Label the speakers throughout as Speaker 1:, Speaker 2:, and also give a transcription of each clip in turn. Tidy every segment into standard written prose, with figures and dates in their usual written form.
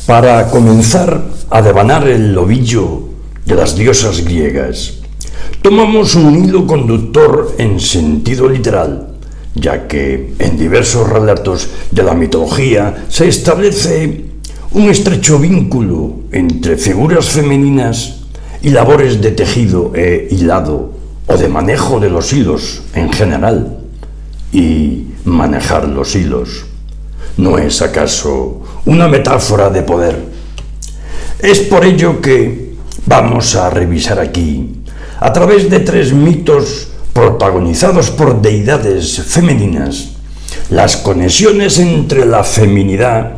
Speaker 1: Para comenzar a devanar el ovillo de las diosas griegas, tomamos un hilo conductor en sentido literal, ya que en diversos relatos de la mitología se establece un estrecho vínculo entre figuras femeninas y labores de tejido e hilado o de manejo de los hilos en general. Y manejar los hilos, ¿no es acaso una metáfora de poder? Es por ello que vamos a revisar aquí, a través de 3 mitos protagonizados por deidades femeninas, las conexiones entre la feminidad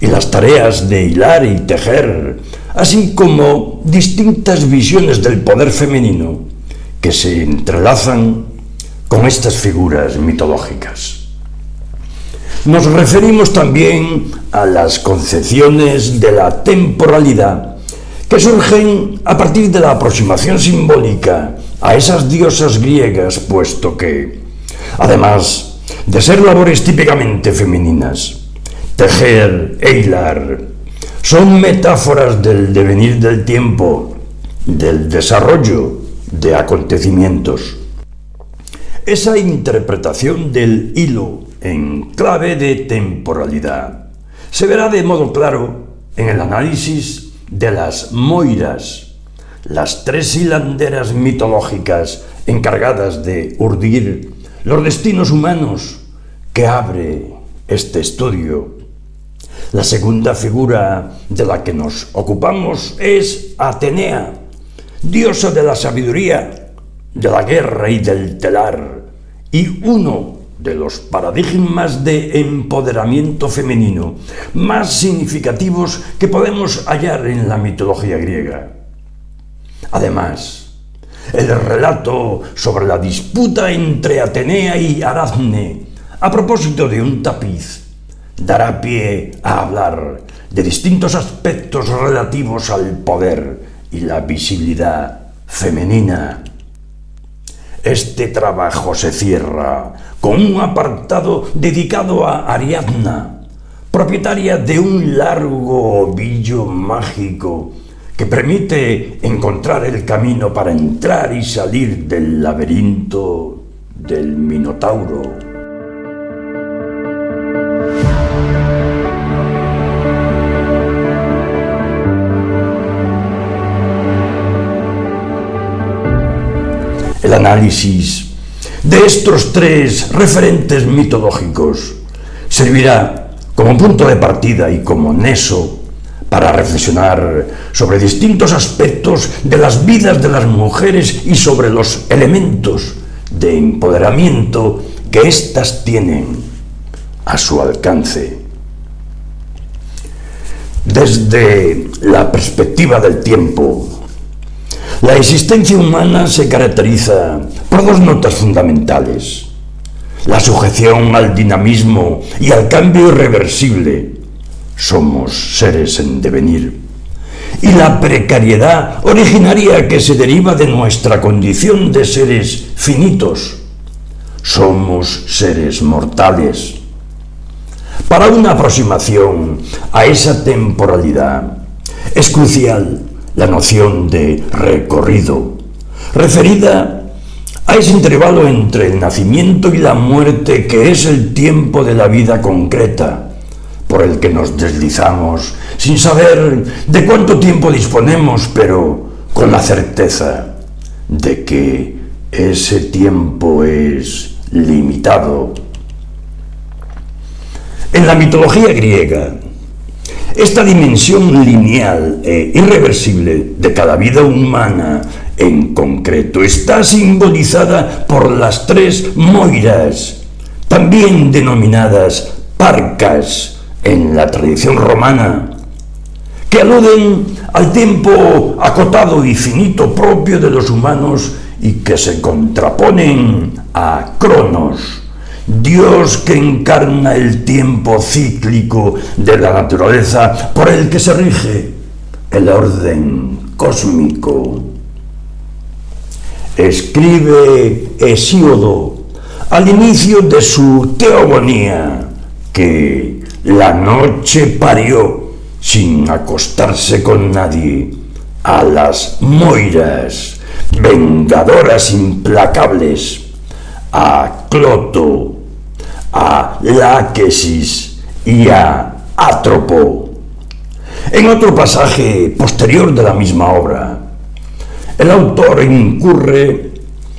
Speaker 1: y las tareas de hilar y tejer, así como distintas visiones del poder femenino que se entrelazan con estas figuras mitológicas. Nos referimos también a las concepciones de la temporalidad que surgen a partir de la aproximación simbólica a esas diosas griegas, puesto que, además de ser labores típicamente femeninas, tejer e hilar son metáforas del devenir del tiempo, del desarrollo de acontecimientos. Esa interpretación del hilo en clave de temporalidad se verá de modo claro en el análisis de las Moiras, las 3 hilanderas mitológicas encargadas de urdir los destinos humanos que abre este estudio. La segunda figura de la que nos ocupamos es Atenea, diosa de la sabiduría, de la guerra y del telar, y uno de los paradigmas de empoderamiento femenino más significativos que podemos hallar en la mitología griega. Además, el relato sobre la disputa entre Atenea y Aracne a propósito de un tapiz dará pie a hablar de distintos aspectos relativos al poder y la visibilidad femenina. Este trabajo se cierra con un apartado dedicado a Ariadna, propietaria de un largo ovillo mágico que permite encontrar el camino para entrar y salir del laberinto del Minotauro. El análisis de estos 3 referentes mitológicos servirá como punto de partida y como nexo para reflexionar sobre distintos aspectos de las vidas de las mujeres y sobre los elementos de empoderamiento que éstas tienen a su alcance. Desde la perspectiva del tiempo, la existencia humana se caracteriza por 2 notas fundamentales: la sujeción al dinamismo y al cambio irreversible. Somos seres en devenir. Y la precariedad originaria que se deriva de nuestra condición de seres finitos. Somos seres mortales. Para una aproximación a esa temporalidad es crucial la noción de recorrido, referida a ese intervalo entre el nacimiento y la muerte que es el tiempo de la vida concreta, por el que nos deslizamos sin saber de cuánto tiempo disponemos, pero con la certeza de que ese tiempo es limitado. En la mitología griega, esta dimensión lineal e irreversible de cada vida humana en concreto está simbolizada por las 3 Moiras, también denominadas Parcas en la tradición romana, que aluden al tiempo acotado y finito propio de los humanos y que se contraponen a Cronos, Dios que encarna el tiempo cíclico de la naturaleza por el que se rige el orden cósmico. Escribe Hesíodo al inicio de su Teogonía que la noche parió sin acostarse con nadie, a las moiras, vengadoras implacables, a Cloto, a Láquesis y a Átropo. En otro pasaje posterior de la misma obra, el autor incurre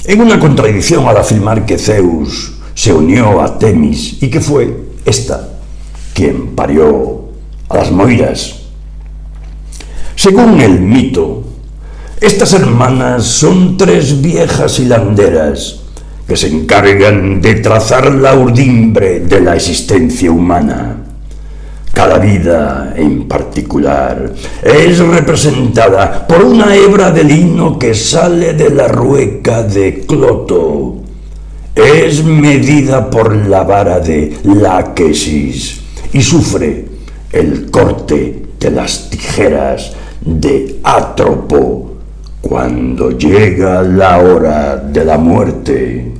Speaker 1: en una contradicción al afirmar que Zeus se unió a Temis y que fue ésta quien parió a las moiras. Según el mito, estas hermanas son tres viejas hilanderas que se encargan de trazar la urdimbre de la existencia humana. Cada vida en particular es representada por una hebra de lino que sale de la rueca de Cloto. Es medida por la vara de Láquesis y sufre el corte de las tijeras de Átropo cuando llega la hora de la muerte.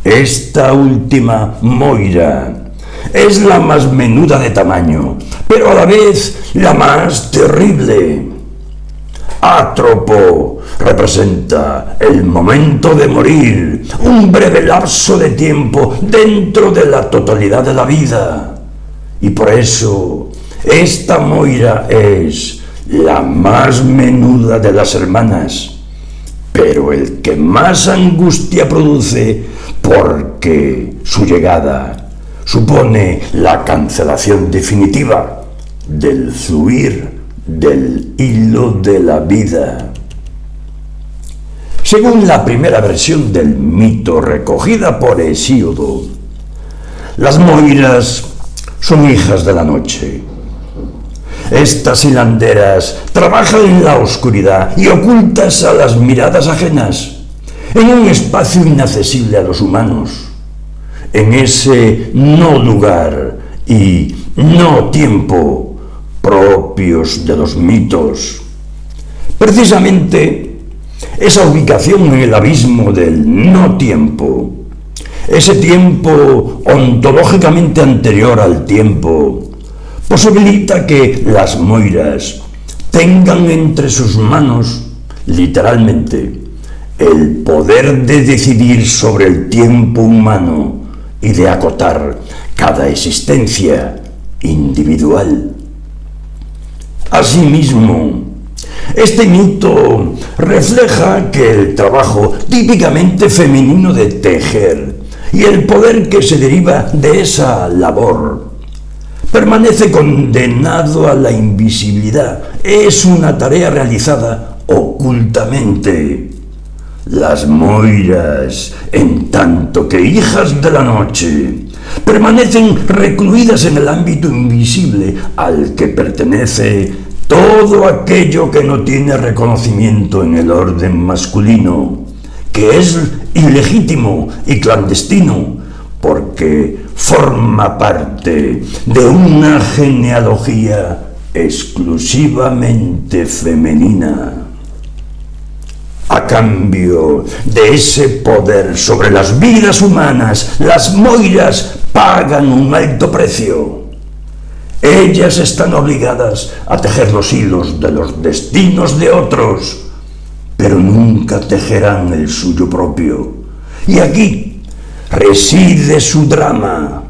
Speaker 1: Esta última moira es la más menuda de tamaño, pero a la vez la más terrible. Átropo representa el momento de morir, un breve lapso de tiempo dentro de la totalidad de la vida. Y por eso esta moira es la más menuda de las hermanas, pero el que más angustia produce, porque su llegada supone la cancelación definitiva del fluir del hilo de la vida. Según la primera versión del mito recogida por Hesíodo, las moiras son hijas de la noche. Estas hilanderas trabajan en la oscuridad y ocultas a las miradas ajenas, en un espacio inaccesible a los humanos, en ese no lugar y no tiempo propios de los mitos. Precisamente esa ubicación en el abismo del no tiempo, ese tiempo ontológicamente anterior al tiempo, posibilita que las moiras tengan entre sus manos, literalmente, el poder de decidir sobre el tiempo humano y de acotar cada existencia individual. Asimismo, este mito refleja que el trabajo típicamente femenino de tejer y el poder que se deriva de esa labor permanece condenado a la invisibilidad. Es una tarea realizada ocultamente. Las moiras, en tanto que hijas de la noche, permanecen recluidas en el ámbito invisible al que pertenece todo aquello que no tiene reconocimiento en el orden masculino, que es ilegítimo y clandestino, porque forma parte de una genealogía exclusivamente femenina. A cambio de ese poder sobre las vidas humanas, las moiras pagan un alto precio. Ellas están obligadas a tejer los hilos de los destinos de otros, pero nunca tejerán el suyo propio. Y aquí reside su drama.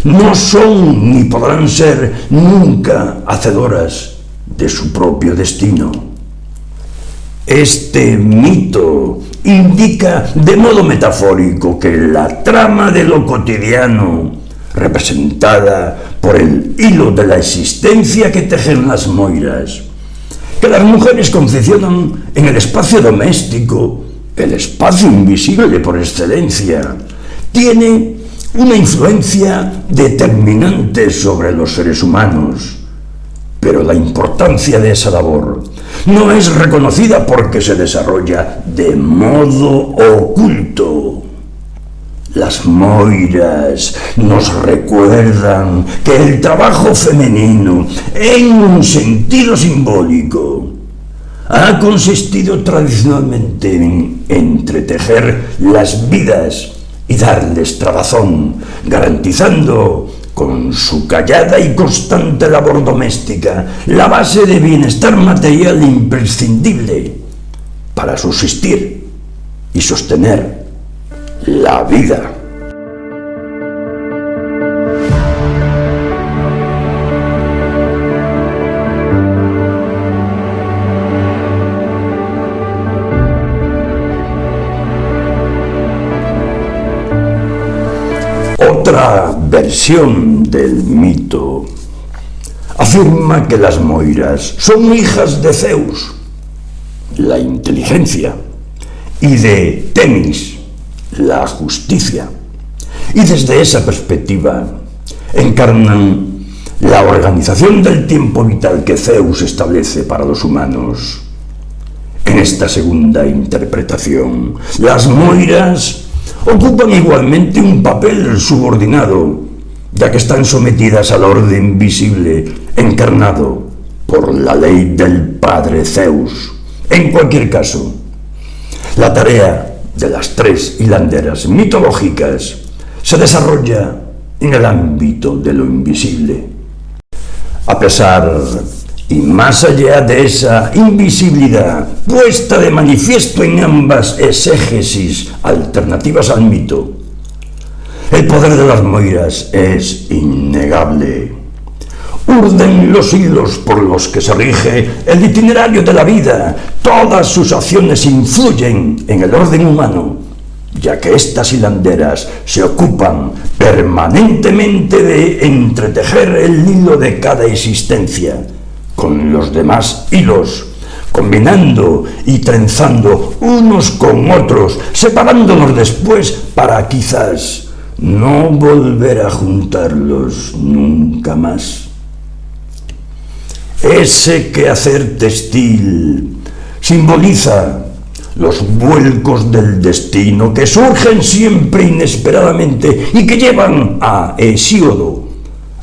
Speaker 1: No son ni podrán ser nunca hacedoras de su propio destino. Este mito indica de modo metafórico que la trama de lo cotidiano, representada por el hilo de la existencia que tejen las moiras, que las mujeres concesionan en el espacio doméstico, el espacio invisible por excelencia, tiene una influencia determinante sobre los seres humanos. Pero la importancia de esa labor no es reconocida porque se desarrolla de modo oculto. Las moiras nos recuerdan que el trabajo femenino, en un sentido simbólico, ha consistido tradicionalmente en entretejer las vidas y darles trabazón, garantizando con su callada y constante labor doméstica, la base de bienestar material imprescindible para subsistir y sostener la vida. Otra versión del mito afirma que las moiras son hijas de Zeus, la inteligencia, y de Temis, la justicia. Y desde esa perspectiva encarnan la organización del tiempo vital que Zeus establece para los humanos. En esta segunda interpretación, las moiras ocupan igualmente un papel subordinado, ya que están sometidas al orden visible encarnado por la ley del padre Zeus. En cualquier caso, la tarea de las tres hilanderas mitológicas se desarrolla en el ámbito de lo invisible. A pesar y más allá de esa invisibilidad puesta de manifiesto en ambas exégesis alternativas al mito, el poder de las moiras es innegable. Urden los hilos por los que se rige el itinerario de la vida. Todas sus acciones influyen en el orden humano, ya que estas hilanderas se ocupan permanentemente de entretejer el hilo de cada existencia con los demás hilos, combinando y trenzando unos con otros, separándolos después para quizás no volver a juntarlos nunca más. Ese quehacer textil simboliza los vuelcos del destino que surgen siempre inesperadamente y que llevan a Hesíodo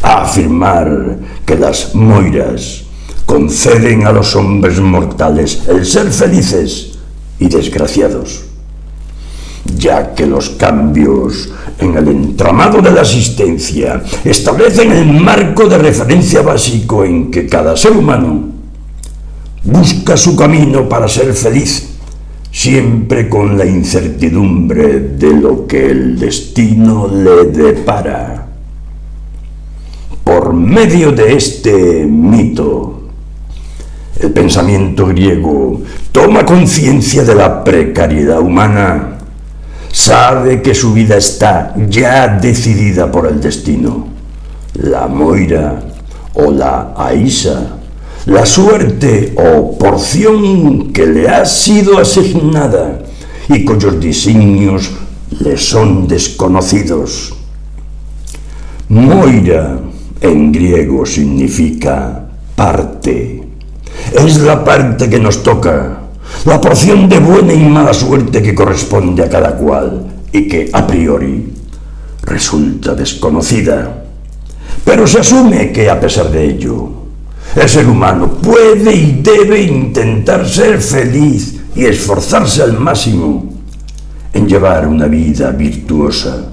Speaker 1: a afirmar que las moiras conceden a los hombres mortales el ser felices y desgraciados, ya que los cambios en el entramado de la existencia establecen el marco de referencia básico en que cada ser humano busca su camino para ser feliz, siempre con la incertidumbre de lo que el destino le depara. Por medio de este mito, el pensamiento griego toma conciencia de la precariedad humana. Sabe que su vida está ya decidida por el destino. La moira o la aisa, la suerte o porción que le ha sido asignada y cuyos designios le son desconocidos. Moira en griego significa parte. Es la parte que nos toca, la porción de buena y mala suerte que corresponde a cada cual y que a priori resulta desconocida. Pero se asume que a pesar de ello, el ser humano puede y debe intentar ser feliz y esforzarse al máximo en llevar una vida virtuosa.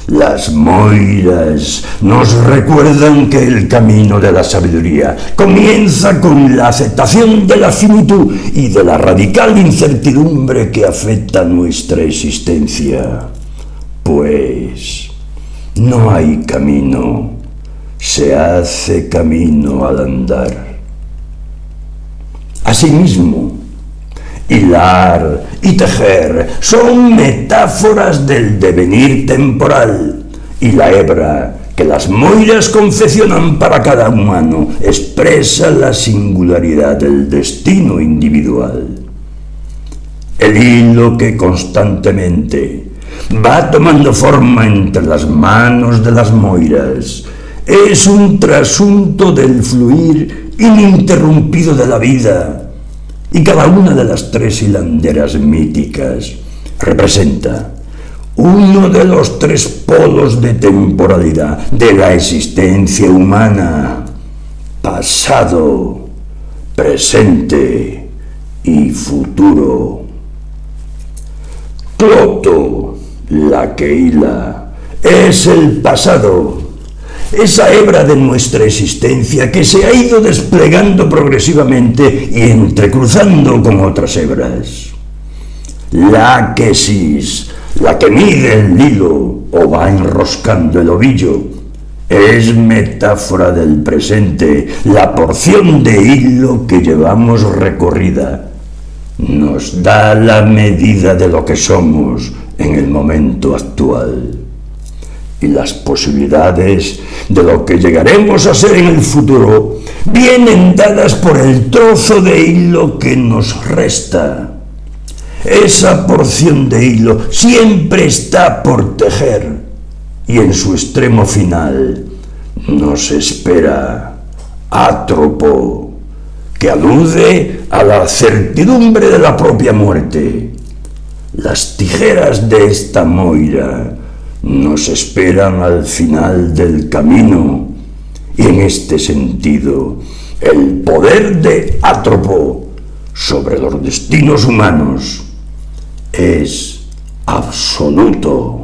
Speaker 1: Las moiras nos recuerdan que el camino de la sabiduría comienza con la aceptación de la finitud y de la radical incertidumbre que afecta nuestra existencia. Pues no hay camino, se hace camino al andar. Asimismo, hilar y tejer son metáforas del devenir temporal, y la hebra que las moiras confeccionan para cada humano expresa la singularidad del destino individual. El hilo que constantemente va tomando forma entre las manos de las moiras es un trasunto del fluir ininterrumpido de la vida, y cada una de las tres hilanderas míticas representa uno de los tres polos de temporalidad de la existencia humana: pasado, presente y futuro. Cloto, la que hila, es el pasado, esa hebra de nuestra existencia que se ha ido desplegando progresivamente y entrecruzando con otras hebras. La quesis, la que mide el hilo o va enroscando el ovillo, es metáfora del presente, la porción de hilo que llevamos recorrida. Nos da la medida de lo que somos en el momento actual y las posibilidades de lo que llegaremos a ser en el futuro vienen dadas por el trozo de hilo que nos resta. Esa porción de hilo siempre está por tejer y en su extremo final nos espera átropo, que alude a la certidumbre de la propia muerte. Las tijeras de esta moira nos esperan al final del camino y en este sentido el poder de átropo sobre los destinos humanos es absoluto.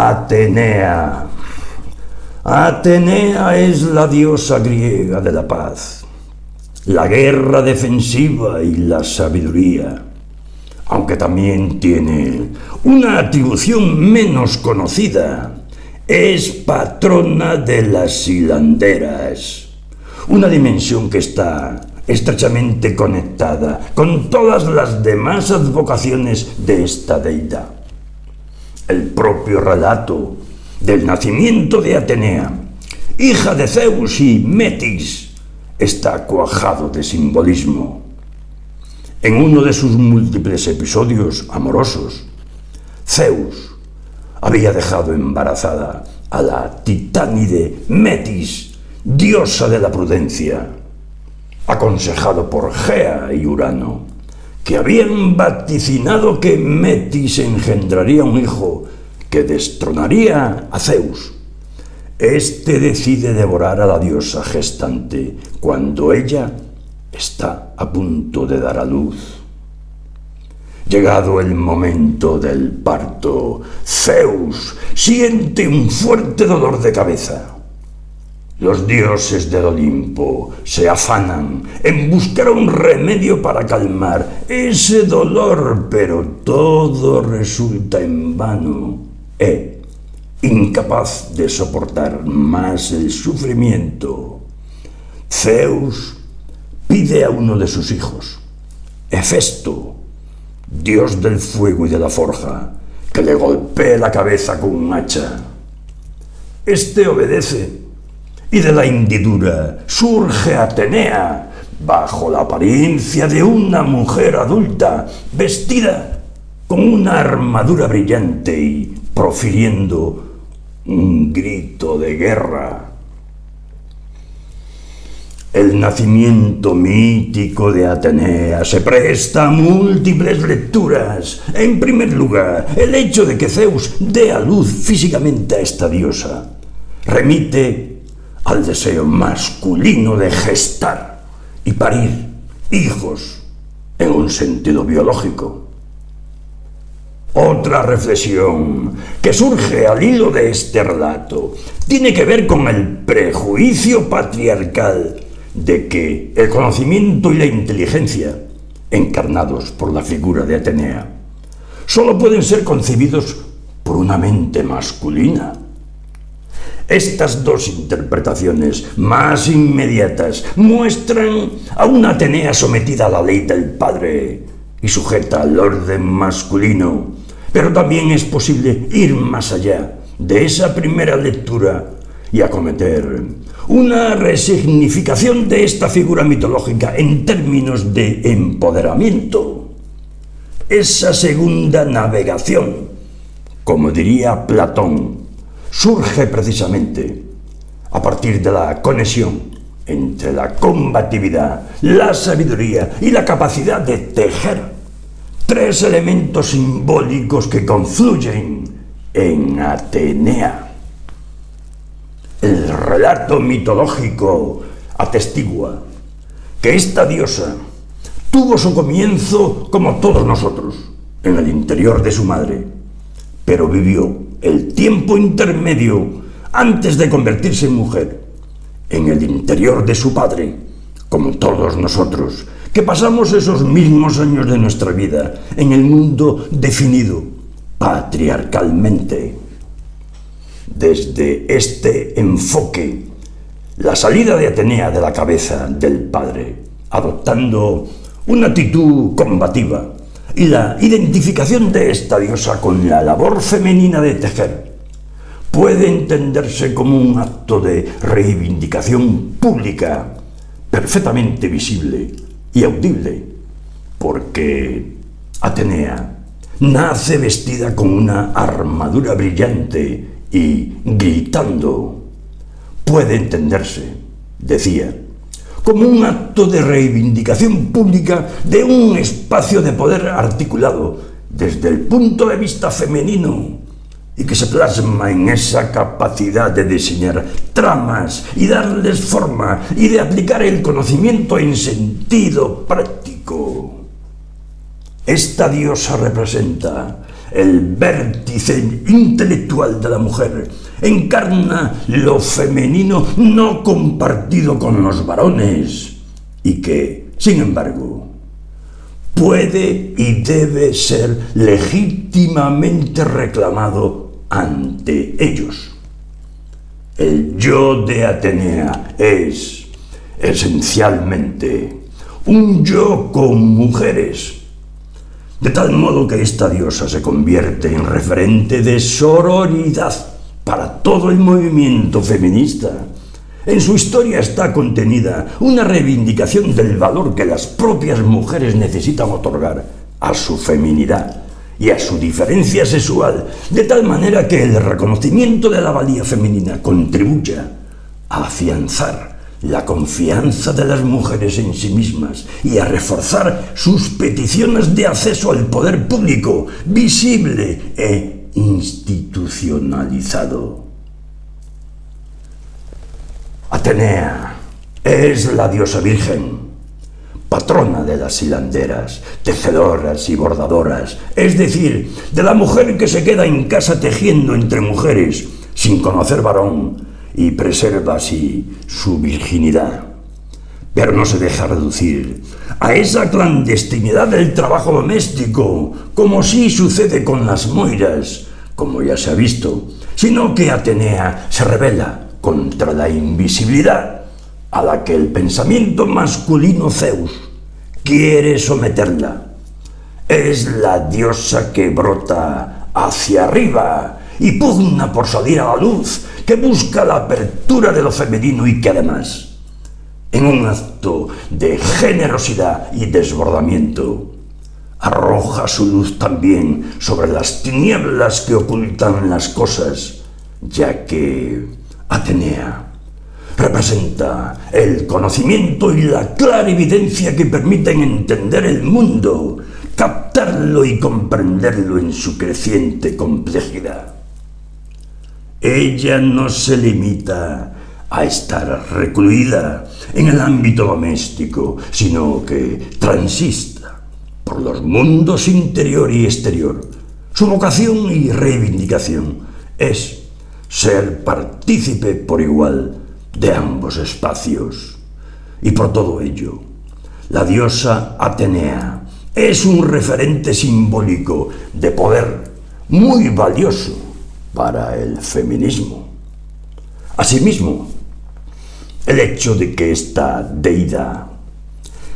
Speaker 1: Atenea. Atenea es la diosa griega de la paz, la guerra defensiva y la sabiduría, aunque también tiene una atribución menos conocida. Es patrona de las hilanderas, una dimensión que está estrechamente conectada con todas las demás advocaciones de esta deidad. El propio relato del nacimiento de Atenea, hija de Zeus y Metis, está cuajado de simbolismo. En uno de sus múltiples episodios amorosos, Zeus había dejado embarazada a la titánide Metis, diosa de la prudencia, aconsejado por Gea y Urano, que habían vaticinado que Metis engendraría un hijo que destronaría a Zeus. Este decide devorar a la diosa gestante cuando ella está a punto de dar a luz. Llegado el momento del parto, Zeus siente un fuerte dolor de cabeza. Los dioses del Olimpo se afanan en buscar un remedio para calmar ese dolor, pero todo resulta en vano. Incapaz de soportar más el sufrimiento, Zeus pide a uno de sus hijos, Hefesto, dios del fuego y de la forja, que le golpee la cabeza con un hacha. Este obedece, y de la hendidura surge Atenea, bajo la apariencia de una mujer adulta, vestida con una armadura brillante y profiriendo un grito de guerra. El nacimiento mítico de Atenea se presta a múltiples lecturas. En primer lugar, el hecho de que Zeus dé a luz físicamente a esta diosa remite al deseo masculino de gestar y parir hijos en un sentido biológico. Otra reflexión que surge al hilo de este relato tiene que ver con el prejuicio patriarcal de que el conocimiento y la inteligencia, encarnados por la figura de Atenea, solo pueden ser concebidos por una mente masculina. Estas dos interpretaciones más inmediatas muestran a una Atenea sometida a la ley del padre y sujeta al orden masculino, pero también es posible ir más allá de esa primera lectura y acometer una resignificación de esta figura mitológica en términos de empoderamiento. Esa segunda navegación, como diría Platón, surge precisamente a partir de la conexión entre la combatividad, la sabiduría y la capacidad de tejer, tres elementos simbólicos que confluyen en Atenea. El relato mitológico atestigua que esta diosa tuvo su comienzo, como todos nosotros, en el interior de su madre, pero vivió el tiempo intermedio antes de convertirse en mujer, en el interior de su padre, como todos nosotros, que pasamos esos mismos años de nuestra vida en el mundo definido patriarcalmente. Desde este enfoque, la salida de Atenea de la cabeza del padre, adoptando una actitud combativa, y la identificación de esta diosa con la labor femenina de tejer, puede entenderse como un acto de reivindicación pública, perfectamente visible y audible, porque Atenea nace vestida con una armadura brillante y gritando. Puede entenderse, decía, como un acto de reivindicación pública de un espacio de poder articulado desde el punto de vista femenino y que se plasma en esa capacidad de diseñar tramas y darles forma y de aplicar el conocimiento en sentido práctico. Esta diosa representa el vértice intelectual de la mujer, encarna lo femenino no compartido con los varones y que, sin embargo, puede y debe ser legítimamente reclamado ante ellos. El yo de Atenea es, esencialmente, un yo con mujeres, de tal modo que esta diosa se convierte en referente de sororidad para todo el movimiento feminista. En su historia está contenida una reivindicación del valor que las propias mujeres necesitan otorgar a su feminidad y a su diferencia sexual, de tal manera que el reconocimiento de la valía femenina contribuya a afianzar la confianza de las mujeres en sí mismas y a reforzar sus peticiones de acceso al poder público, visible e institucionalizado. Atenea es la diosa virgen, patrona de las hilanderas, tejedoras y bordadoras, es decir, de la mujer que se queda en casa tejiendo entre mujeres sin conocer varón y preserva así su virginidad. Pero no se deja reducir a esa clandestinidad del trabajo doméstico, como sí sucede con las moiras, como ya se ha visto, sino que Atenea se rebela contra la invisibilidad a la que el pensamiento masculino Zeus quiere someterla. Es la diosa que brota hacia arriba y pugna por salir a la luz, que busca la apertura de lo femenino y que además, en un acto de generosidad y desbordamiento, arroja su luz también sobre las tinieblas que ocultan las cosas, ya que Atenea representa el conocimiento y la clarividencia que permiten entender el mundo, captarlo y comprenderlo en su creciente complejidad. Ella no se limita a estar recluida en el ámbito doméstico, sino que transista por los mundos interior y exterior. Su vocación y reivindicación es ser partícipe por igual de ambos espacios. Y por todo ello, la diosa Atenea es un referente simbólico de poder muy valioso para el feminismo. Asimismo, el hecho de que esta deidad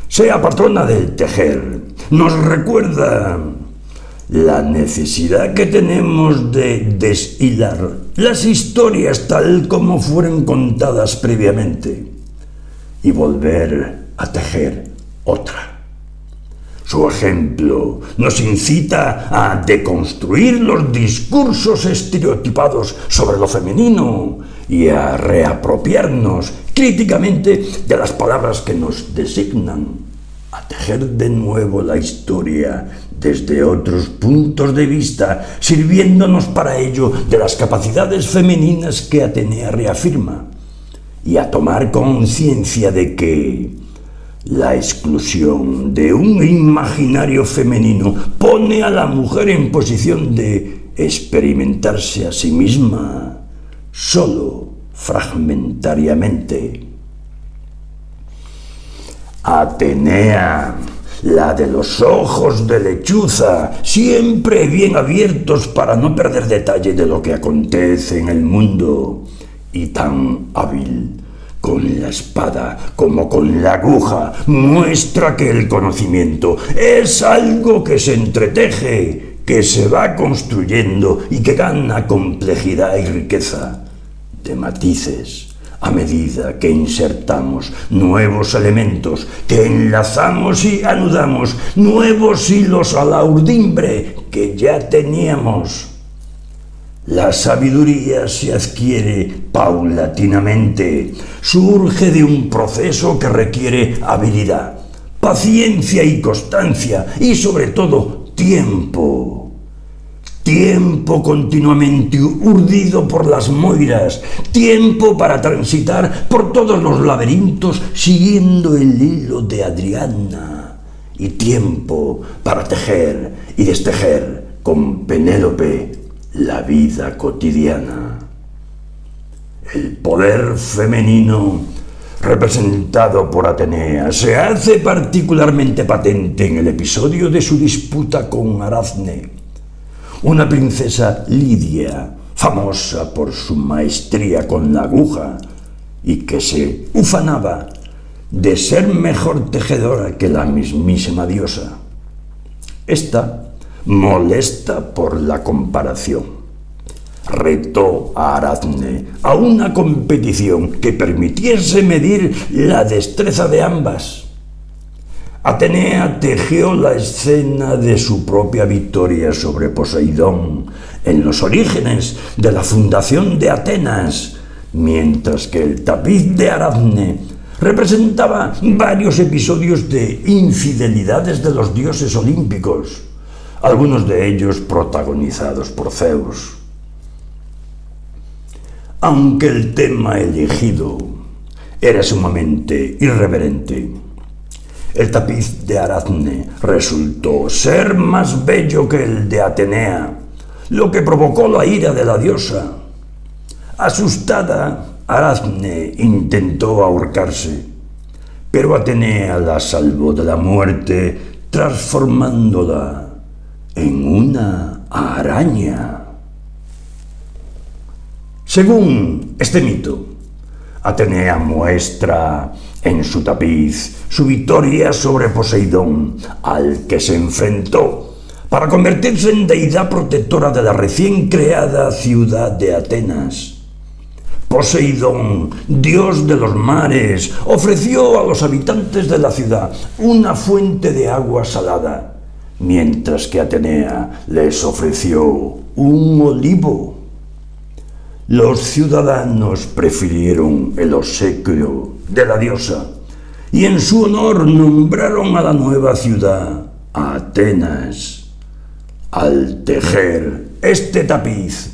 Speaker 1: sea patrona del tejer nos recuerda la necesidad que tenemos de deshilar las historias tal como fueron contadas previamente y volver a tejer otra. Su ejemplo nos incita a deconstruir los discursos estereotipados sobre lo femenino y a reapropiarnos críticamente de las palabras que nos designan, a tejer de nuevo la historia desde otros puntos de vista, sirviéndonos para ello de las capacidades femeninas que Atenea reafirma, y a tomar conciencia de que la exclusión de un imaginario femenino pone a la mujer en posición de experimentarse a sí misma solo fragmentariamente. Atenea, la de los ojos de lechuza, siempre bien abiertos para no perder detalle de lo que acontece en el mundo, y tan hábil con la espada como con la aguja, muestra que el conocimiento es algo que se entreteje, que se va construyendo y que gana complejidad y riqueza de matices a medida que insertamos nuevos elementos, que enlazamos y anudamos nuevos hilos a la urdimbre que ya teníamos. La sabiduría se adquiere paulatinamente, surge de un proceso que requiere habilidad, paciencia y constancia, y sobre todo tiempo. Tiempo continuamente urdido por las moiras, tiempo para transitar por todos los laberintos siguiendo el hilo de Adriana, y tiempo para tejer y destejer con Penélope la vida cotidiana. El poder femenino representado por Atenea se hace particularmente patente en el episodio de su disputa con Aracne, una princesa lidia, famosa por su maestría con la aguja y que se ufanaba de ser mejor tejedora que la mismísima diosa. Esta, molesta por la comparación, retó a Aracne a una competición que permitiese medir la destreza de ambas. Atenea tejió la escena de su propia victoria sobre Poseidón en los orígenes de la fundación de Atenas, mientras que el tapiz de Aracne representaba varios episodios de infidelidades de los dioses olímpicos, algunos de ellos protagonizados por Zeus. Aunque el tema elegido era sumamente irreverente, el tapiz de Aracne resultó ser más bello que el de Atenea, lo que provocó la ira de la diosa. Asustada, Aracne intentó ahorcarse, pero Atenea la salvó de la muerte transformándola en una araña. Según este mito, Atenea muestra en su tapiz su victoria sobre Poseidón, al que se enfrentó para convertirse en deidad protectora de la recién creada ciudad de Atenas. Poseidón, dios de los mares, ofreció a los habitantes de la ciudad una fuente de agua salada, mientras que Atenea les ofreció un olivo. Los ciudadanos prefirieron el obsequio de la diosa y en su honor nombraron a la nueva ciudad Atenas. Al tejer este tapiz,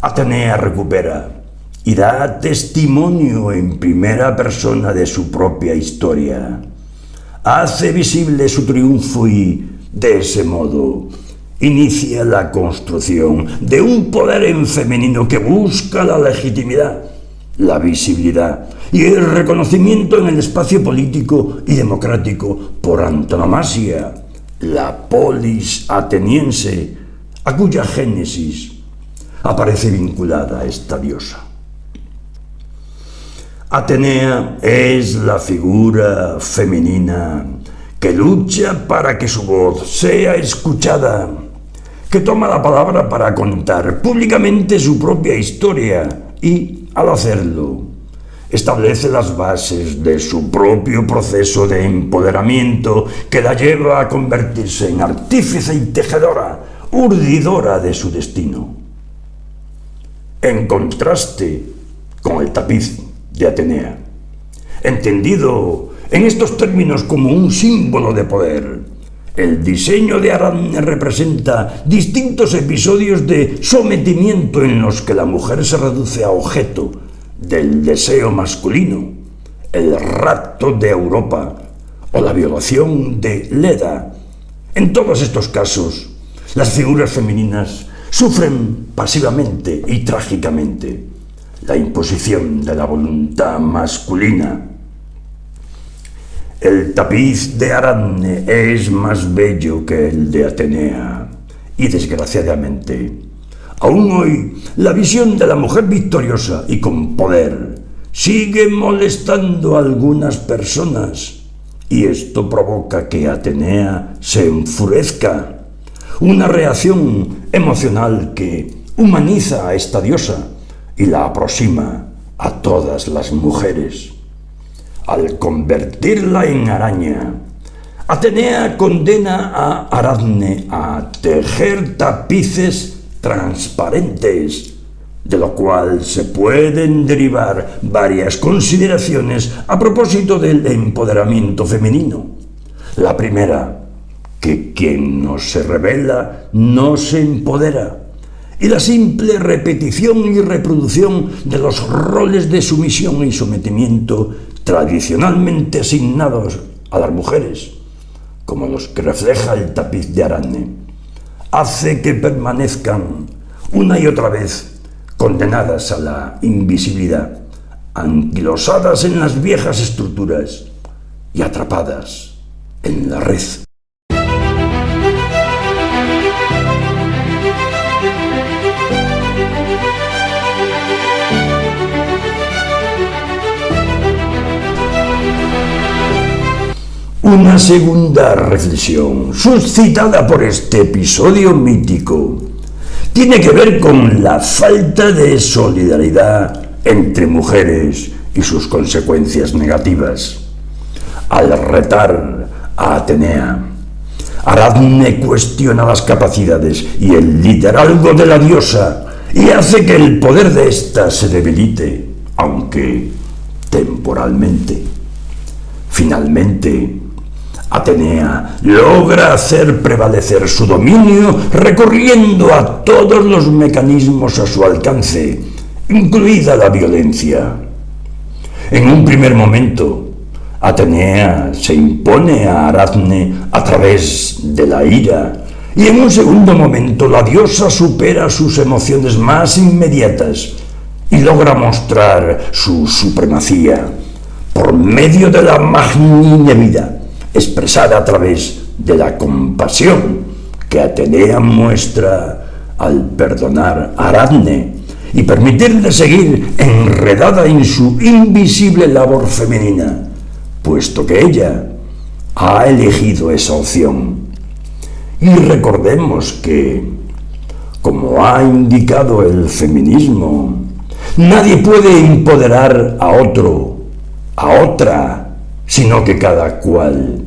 Speaker 1: Atenea recupera y da testimonio en primera persona de su propia historia. Hace visible su triunfo y, de ese modo, inicia la construcción de un poder en femenino que busca la legitimidad, la visibilidad y el reconocimiento en el espacio político y democrático por antonomasia, la polis ateniense, a cuya génesis aparece vinculada a esta diosa. Atenea es la figura femenina que lucha para que su voz sea escuchada, que toma la palabra para contar públicamente su propia historia y, al hacerlo, establece las bases de su propio proceso de empoderamiento que la lleva a convertirse en artífice y tejedora, urdidora de su destino. En contraste con el tapiz de Atenea, entendido en estos términos como un símbolo de poder, El diseño de Ariadne representa distintos episodios de sometimiento en los que la mujer se reduce a objeto del deseo masculino, el rapto de Europa o la violación de Leda. En todos estos casos, las figuras femeninas sufren pasivamente y trágicamente la imposición de la voluntad masculina. El tapiz de Ariadne es más bello que el de Atenea y, desgraciadamente, aún hoy la visión de la mujer victoriosa y con poder sigue molestando a algunas personas, y esto provoca que Atenea se enfurezca, una reacción emocional que humaniza a esta diosa y la aproxima a todas las mujeres. Al convertirla en araña, Atenea condena a Ariadne a tejer tapices transparentes, de lo cual se pueden derivar varias consideraciones a propósito del empoderamiento femenino. La primera, que quien no se revela no se empodera, y la simple repetición y reproducción de los roles de sumisión y sometimiento tradicionalmente asignados a las mujeres, como los que refleja el tapiz de Ariadne, hace que permanezcan una y otra vez condenadas a la invisibilidad, anquilosadas en las viejas estructuras y atrapadas en la red. Una segunda reflexión, suscitada por este episodio mítico, tiene que ver con la falta de solidaridad entre mujeres y sus consecuencias negativas. Al retar a Atenea, Ariadne cuestiona las capacidades y el liderazgo de la diosa y hace que el poder de ésta se debilite, aunque temporalmente. Finalmente, Atenea logra hacer prevalecer su dominio recurriendo a todos los mecanismos a su alcance, incluida la violencia. En un primer momento, Atenea se impone a Ariadne a través de la ira, y en un segundo momento la diosa supera sus emociones más inmediatas y logra mostrar su supremacía por medio de la magnanimidad expresada a través de la compasión que Atenea muestra al perdonar a Ariadne y permitirle seguir enredada en su invisible labor femenina, puesto que ella ha elegido esa opción. Y recordemos que, como ha indicado el feminismo, nadie puede empoderar a otro, a otra, sino que cada cual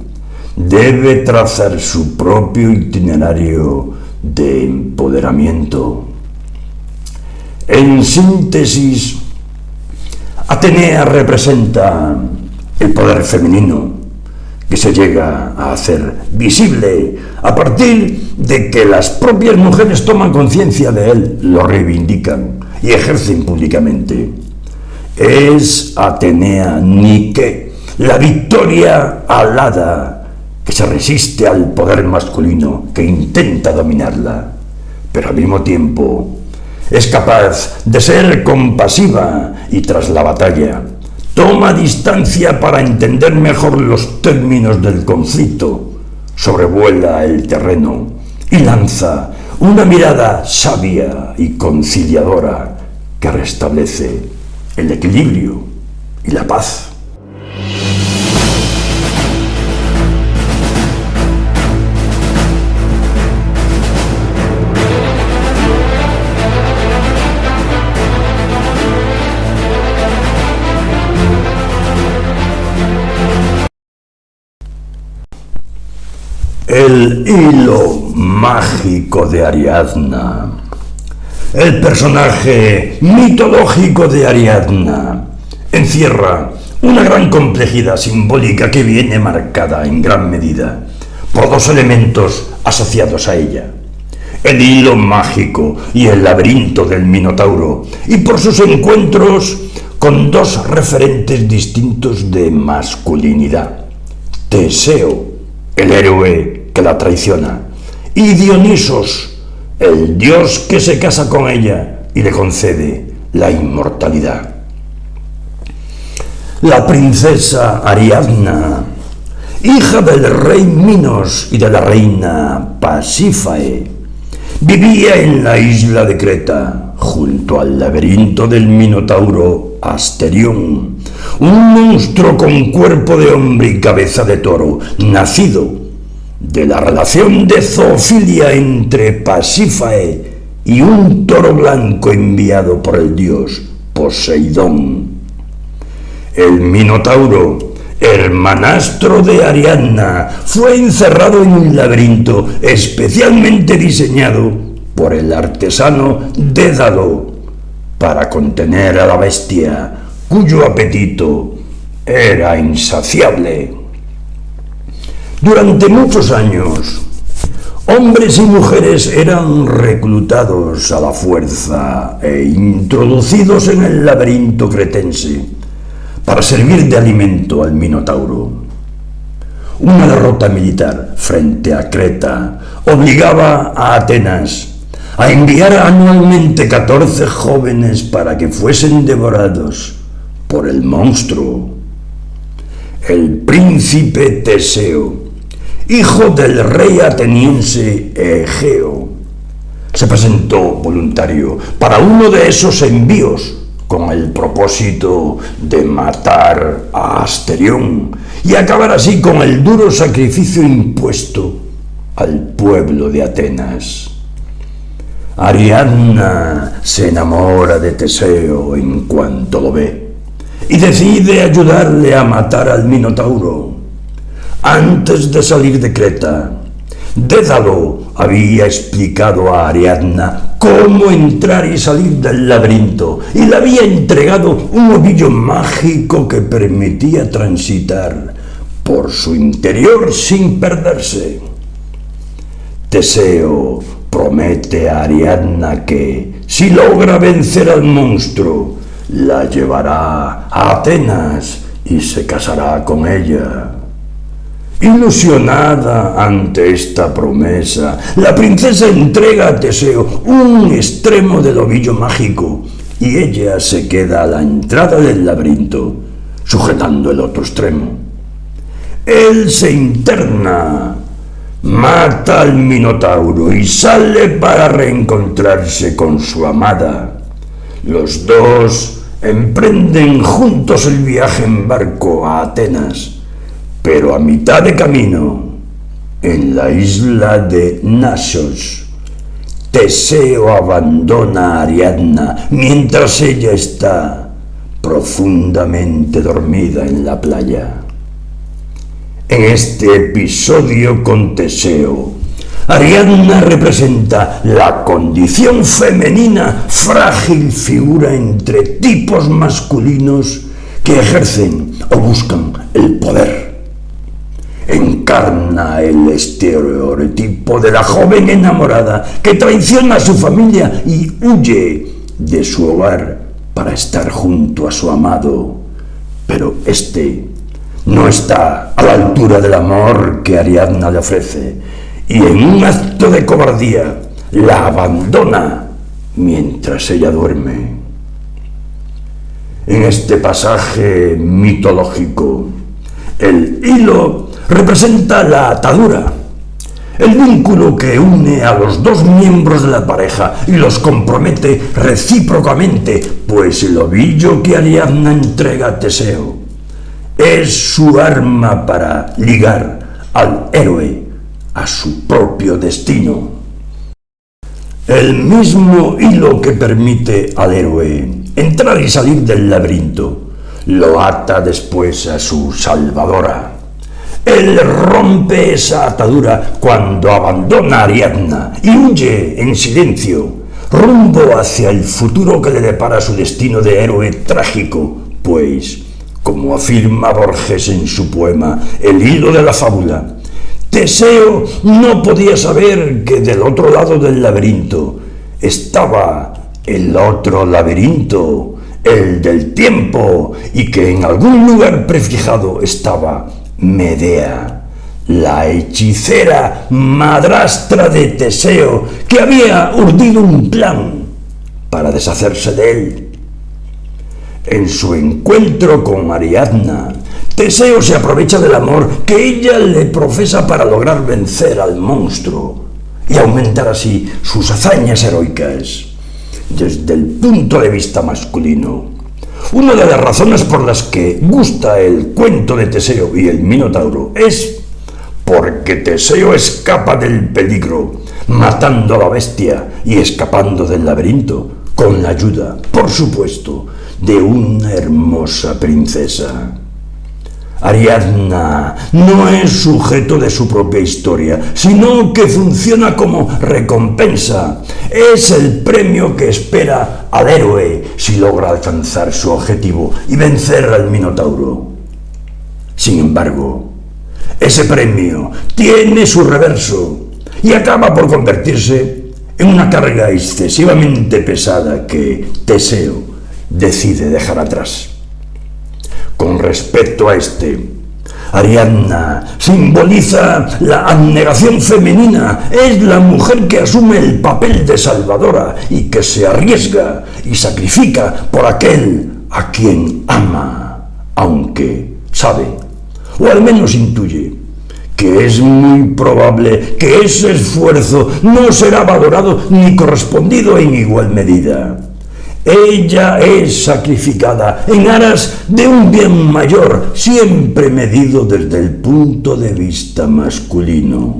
Speaker 1: debe trazar su propio itinerario de empoderamiento. En síntesis, Atenea representa el poder femenino que se llega a hacer visible a partir de que las propias mujeres toman conciencia de él, lo reivindican y ejercen públicamente. Es Atenea Nike, la victoria alada que se resiste al poder masculino que intenta dominarla, pero al mismo tiempo es capaz de ser compasiva y tras la batalla toma distancia para entender mejor los términos del conflicto, sobrevuela el terreno y lanza una mirada sabia y conciliadora que restablece el equilibrio y la paz. El hilo mágico de Ariadna. El personaje mitológico de Ariadna encierra una gran complejidad simbólica que viene marcada en gran medida por dos elementos asociados a ella: el hilo mágico y el laberinto del Minotauro, y por sus encuentros con dos referentes distintos de masculinidad: Teseo, el héroe que la traiciona, y Dionisos, el dios que se casa con ella y le concede la inmortalidad. La princesa Ariadna, hija del rey Minos y de la reina Pasífae, vivía en la isla de Creta, junto al laberinto del Minotauro Asterión, un monstruo con cuerpo de hombre y cabeza de toro, nacido de la relación de zoofilia entre Pasífae y un toro blanco enviado por el dios Poseidón. El Minotauro, hermanastro de Ariadna, fue encerrado en un laberinto especialmente diseñado por el artesano Dédalo para contener a la bestia, cuyo apetito era insaciable. Durante muchos años, hombres y mujeres eran reclutados a la fuerza e introducidos en el laberinto cretense para servir de alimento al Minotauro. Una derrota militar frente a Creta obligaba a Atenas a enviar anualmente 14 jóvenes para que fuesen devorados por el monstruo. El príncipe Teseo, hijo del rey ateniense Egeo, se presentó voluntario para uno de esos envíos con el propósito de matar a Asterión y acabar así con el duro sacrificio impuesto al pueblo de Atenas. Ariadna se enamora de Teseo en cuanto lo ve y decide ayudarle a matar al Minotauro. Antes de salir de Creta, Dédalo había explicado a Ariadna cómo entrar y salir del laberinto y le había entregado un ovillo mágico que permitía transitar por su interior sin perderse. Teseo promete a Ariadna que, si logra vencer al monstruo, la llevará a Atenas y se casará con ella. Ilusionada ante esta promesa, la princesa entrega a Teseo un extremo del ovillo mágico y ella se queda a la entrada del laberinto, sujetando el otro extremo. Él se interna, mata al Minotauro y sale para reencontrarse con su amada. Los dos emprenden juntos el viaje en barco a Atenas, pero a mitad de camino, en la isla de Naxos, Teseo abandona a Ariadna mientras ella está profundamente dormida en la playa. En este episodio con Teseo, Ariadna representa la condición femenina, frágil figura entre tipos masculinos que ejercen o buscan el poder. Encarna el estereotipo de la joven enamorada que traiciona a su familia y huye de su hogar para estar junto a su amado, pero este no está a la altura del amor que Ariadna le ofrece y en un acto de cobardía la abandona mientras ella duerme. En este pasaje mitológico, el hilo representa la atadura, el vínculo que une a los dos miembros de la pareja y los compromete recíprocamente, pues el ovillo que Ariadna entrega a Teseo es su arma para ligar al héroe a su propio destino. El mismo hilo que permite al héroe entrar y salir del laberinto lo ata después a su salvadora. Él rompe esa atadura cuando abandona a Ariadna y huye en silencio, rumbo hacia el futuro que le depara su destino de héroe trágico, pues, como afirma Borges en su poema El hilo de la fábula, Teseo no podía saber que del otro lado del laberinto estaba el otro laberinto, el del tiempo, y que en algún lugar prefijado estaba Medea, la hechicera madrastra de Teseo, que había urdido un plan para deshacerse de él. En su encuentro con Ariadna, Teseo se aprovecha del amor que ella le profesa para lograr vencer al monstruo y aumentar así sus hazañas heroicas. Desde el punto de vista masculino, una de las razones por las que gusta el cuento de Teseo y el Minotauro es porque Teseo escapa del peligro, matando a la bestia y escapando del laberinto, con la ayuda, por supuesto, de una hermosa princesa. Ariadna no es sujeto de su propia historia, sino que funciona como recompensa. Es el premio que espera al héroe si logra alcanzar su objetivo y vencer al Minotauro. Sin embargo, ese premio tiene su reverso y acaba por convertirse en una carga excesivamente pesada que Teseo decide dejar atrás. Con respecto a Ariadna simboliza la abnegación femenina, es la mujer que asume el papel de salvadora y que se arriesga y sacrifica por aquel a quien ama, aunque sabe, o al menos intuye, que es muy probable que ese esfuerzo no será valorado ni correspondido en igual medida. Ella es sacrificada en aras de un bien mayor, siempre medido desde el punto de vista masculino.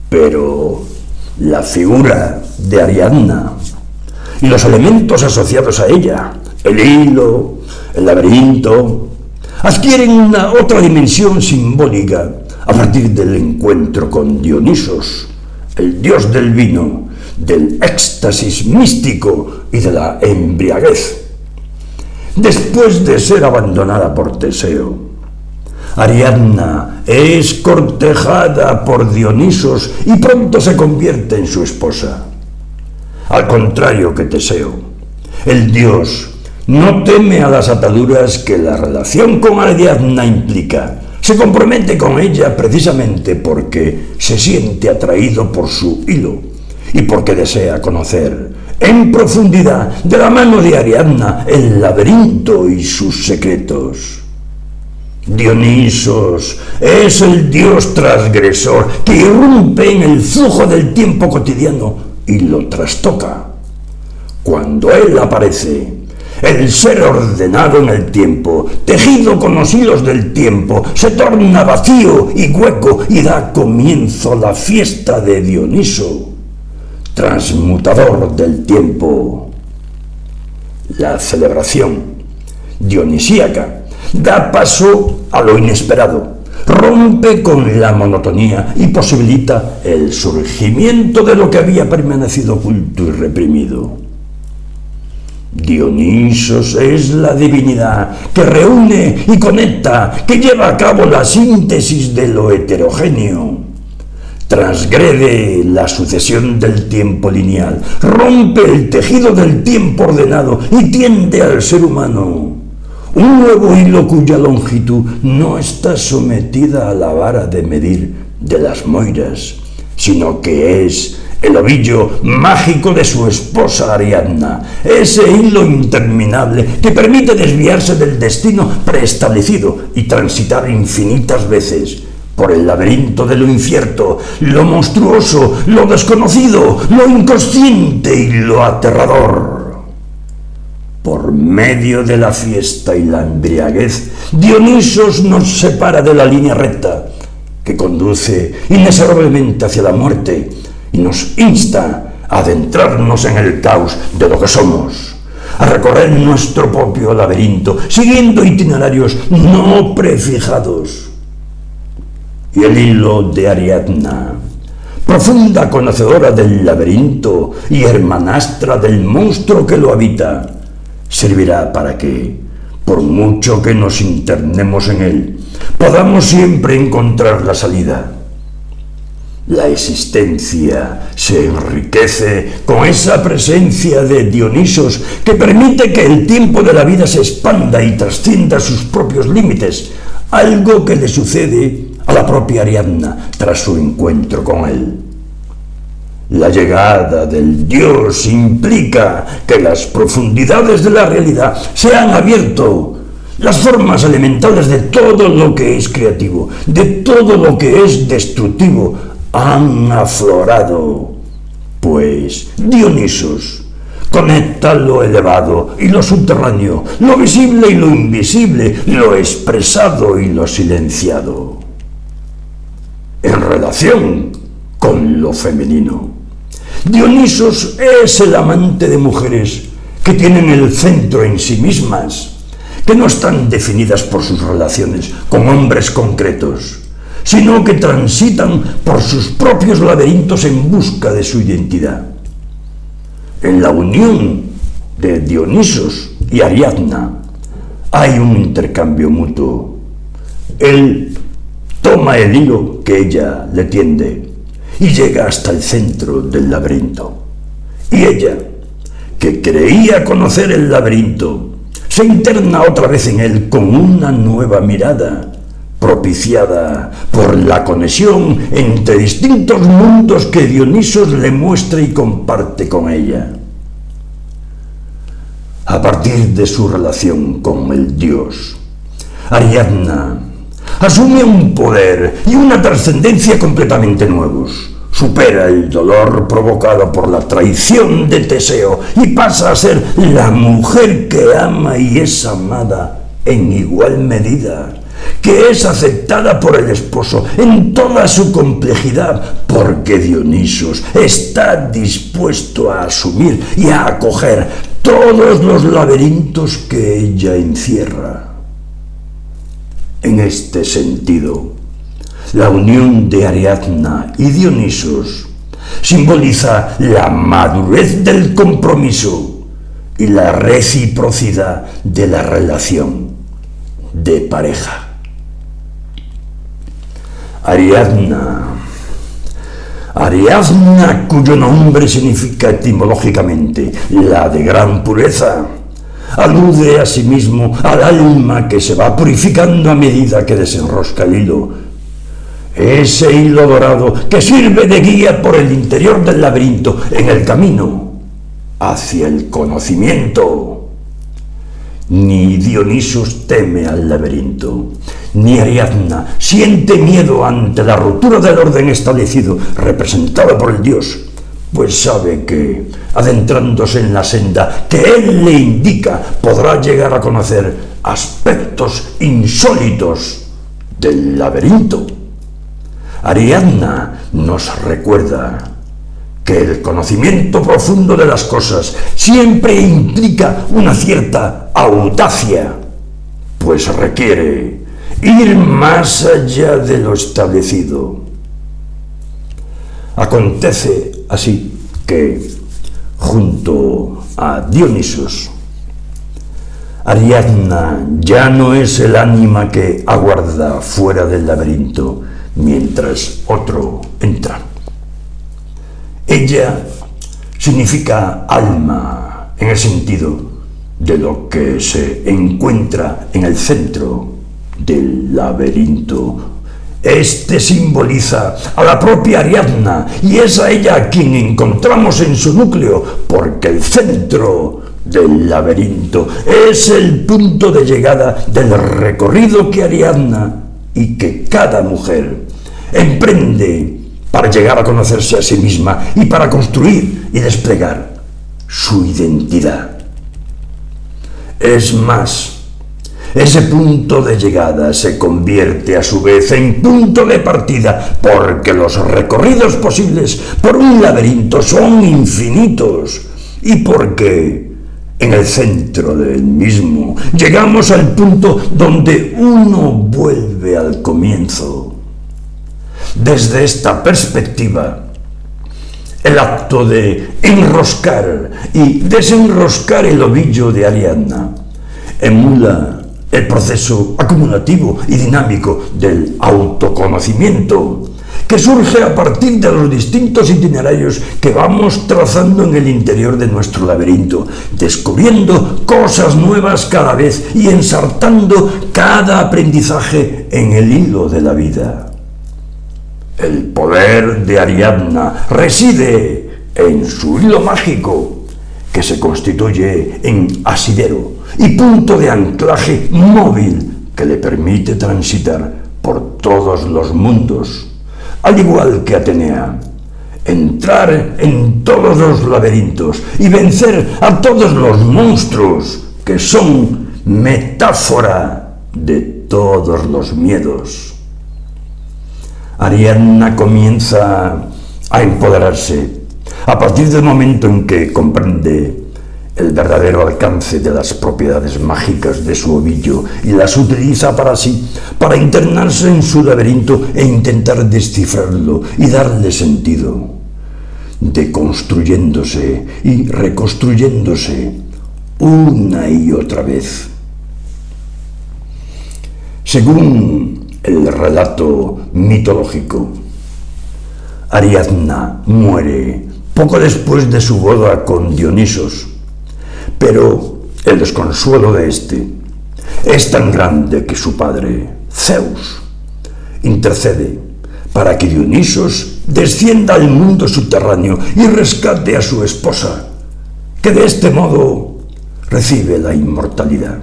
Speaker 1: Pero la figura de Ariadna y los elementos asociados a ella, el hilo, el laberinto, adquieren una otra dimensión simbólica a partir del encuentro con Dionisos, el dios del vino, del éxtasis místico y de la embriaguez. Después de ser abandonada por Teseo, Ariadna es cortejada por Dionisos y pronto se convierte en su esposa. Al contrario que Teseo, el dios no teme a las ataduras que la relación con Ariadna implica. Se compromete con ella precisamente porque se siente atraído por su hilo y porque desea conocer en profundidad de la mano de Ariadna el laberinto y sus secretos. Dionisos es el dios transgresor que irrumpe en el flujo del tiempo cotidiano y lo trastoca. Cuando él aparece, el ser ordenado en el tiempo, tejido con los hilos del tiempo, se torna vacío y hueco y da comienzo la fiesta de Dioniso, transmutador del tiempo. La celebración dionisíaca da paso a lo inesperado, rompe con la monotonía y posibilita el surgimiento de lo que había permanecido oculto y reprimido. Dionisos es la divinidad que reúne y conecta, que lleva a cabo la síntesis de lo heterogéneo. Transgrede la sucesión del tiempo lineal, rompe el tejido del tiempo ordenado y tiende al ser humano un nuevo hilo cuya longitud no está sometida a la vara de medir de las moiras, sino que es el ovillo mágico de su esposa Ariadna, ese hilo interminable que permite desviarse del destino preestablecido y transitar infinitas veces por el laberinto de lo incierto, lo monstruoso, lo desconocido, lo inconsciente y lo aterrador. Por medio de la fiesta y la embriaguez, Dionisos nos separa de la línea recta que conduce inexorablemente hacia la muerte y nos insta a adentrarnos en el caos de lo que somos, a recorrer nuestro propio laberinto, siguiendo itinerarios no prefijados. Y el hilo de Ariadna, profunda conocedora del laberinto y hermanastra del monstruo que lo habita, servirá para que, por mucho que nos internemos en él, podamos siempre encontrar la salida. La existencia se enriquece con esa presencia de Dionisos que permite que el tiempo de la vida se expanda y trascienda sus propios límites, algo que le sucede a la propia Ariadna tras su encuentro con él. La llegada del Dios implica que las profundidades de la realidad se han abierto. Las formas elementales de todo lo que es creativo, de todo lo que es destructivo, han aflorado, pues Dionisos conecta lo elevado y lo subterráneo, lo visible y lo invisible, lo expresado y lo silenciado, en relación con lo femenino. Dionisos es el amante de mujeres que tienen el centro en sí mismas, que no están definidas por sus relaciones con hombres concretos, sino que transitan por sus propios laberintos en busca de su identidad. En la unión de Dionisos y Ariadna hay un intercambio mutuo. Él toma el hilo que ella le tiende y llega hasta el centro del laberinto. Y ella, que creía conocer el laberinto, se interna otra vez en él con una nueva mirada, propiciada por la conexión entre distintos mundos que Dionisos le muestra y comparte con ella. A partir de su relación con el Dios, Ariadna asume un poder y una trascendencia completamente nuevos. Supera el dolor provocado por la traición de Teseo y pasa a ser la mujer que ama y es amada en igual medida, que es aceptada por el esposo en toda su complejidad, porque Dionisos está dispuesto a asumir y a acoger todos los laberintos que ella encierra. En este sentido, la unión de Ariadna y Dionisos simboliza la madurez del compromiso y la reciprocidad de la relación de pareja. Ariadna, cuyo nombre significa etimológicamente la de gran pureza, alude asimismo al alma que se va purificando a medida que desenrosca el hilo. Ese hilo dorado que sirve de guía por el interior del laberinto en el camino hacia el conocimiento. Ni Dionisos teme al laberinto, ni Ariadna siente miedo ante la ruptura del orden establecido representada por el Dios, pues sabe que, adentrándose en la senda que él le indica, podrá llegar a conocer aspectos insólitos del laberinto. Ariadna nos recuerda que el conocimiento profundo de las cosas siempre implica una cierta audacia, pues requiere ir más allá de lo establecido. Acontece así que, junto a Dionisos, Ariadna ya no es el ánima que aguarda fuera del laberinto mientras otro entra. Ella significa alma en el sentido de lo que se encuentra en el centro del laberinto. Este simboliza a la propia Ariadna y es a ella a quien encontramos en su núcleo, porque el centro del laberinto es el punto de llegada del recorrido que Ariadna y que cada mujer emprende para llegar a conocerse a sí misma y para construir y desplegar su identidad. Es más, ese punto de llegada se convierte a su vez en punto de partida, porque los recorridos posibles por un laberinto son infinitos y porque en el centro del mismo llegamos al punto donde uno vuelve al comienzo. Desde esta perspectiva, el acto de enroscar y desenroscar el ovillo de Ariadna emula el proceso acumulativo y dinámico del autoconocimiento, que surge a partir de los distintos itinerarios que vamos trazando en el interior de nuestro laberinto, descubriendo cosas nuevas cada vez y ensartando cada aprendizaje en el hilo de la vida. El poder de Ariadna reside en su hilo mágico, que se constituye en asidero y punto de anclaje móvil que le permite transitar por todos los mundos, al igual que Atenea, entrar en todos los laberintos y vencer a todos los monstruos que son metáfora de todos los miedos. Ariadna comienza a empoderarse a partir del momento en que comprende el verdadero alcance de las propiedades mágicas de su ovillo y las utiliza para sí, para internarse en su laberinto e intentar descifrarlo y darle sentido, deconstruyéndose y reconstruyéndose una y otra vez. Según el relato mitológico, Ariadna muere poco después de su boda con Dionisos, pero el desconsuelo de este es tan grande que su padre, Zeus, intercede para que Dionisos descienda al mundo subterráneo y rescate a su esposa, que de este modo recibe la inmortalidad.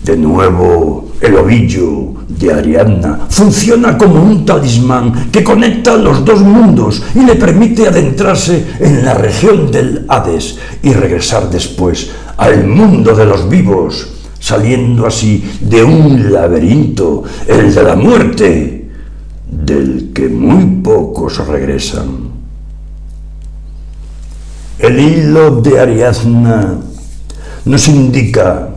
Speaker 1: De nuevo, el ovillo de Ariadna funciona como un talismán que conecta los dos mundos y le permite adentrarse en la región del Hades y regresar después al mundo de los vivos, saliendo así de un laberinto, el de la muerte, del que muy pocos regresan. El hilo de Ariadna nos indica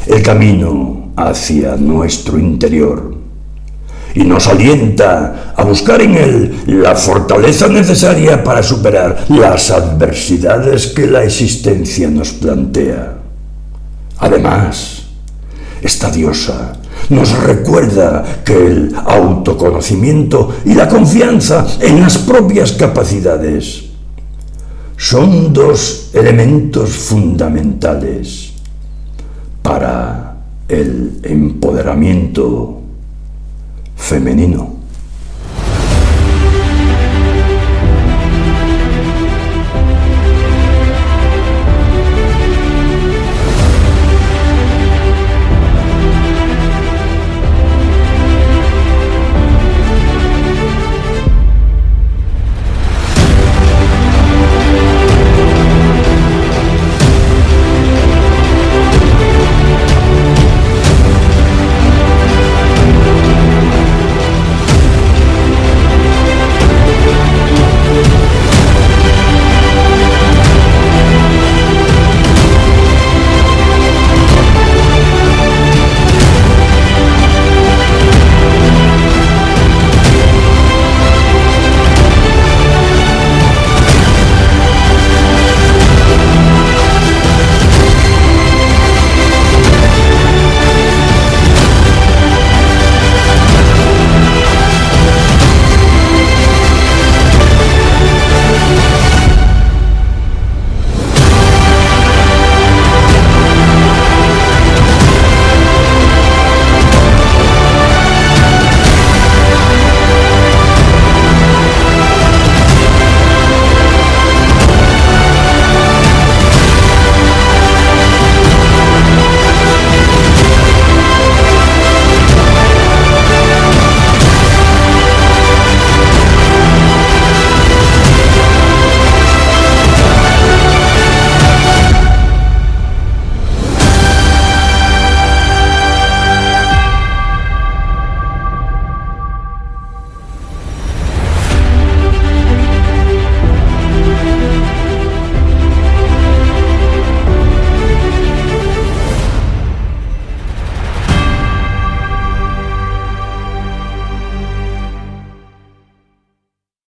Speaker 1: el camino hacia nuestro interior y nos alienta a buscar en él la fortaleza necesaria para superar las adversidades que la existencia nos plantea. Además, esta diosa nos recuerda que el autoconocimiento y la confianza en las propias capacidades son dos elementos fundamentales para el empoderamiento femenino.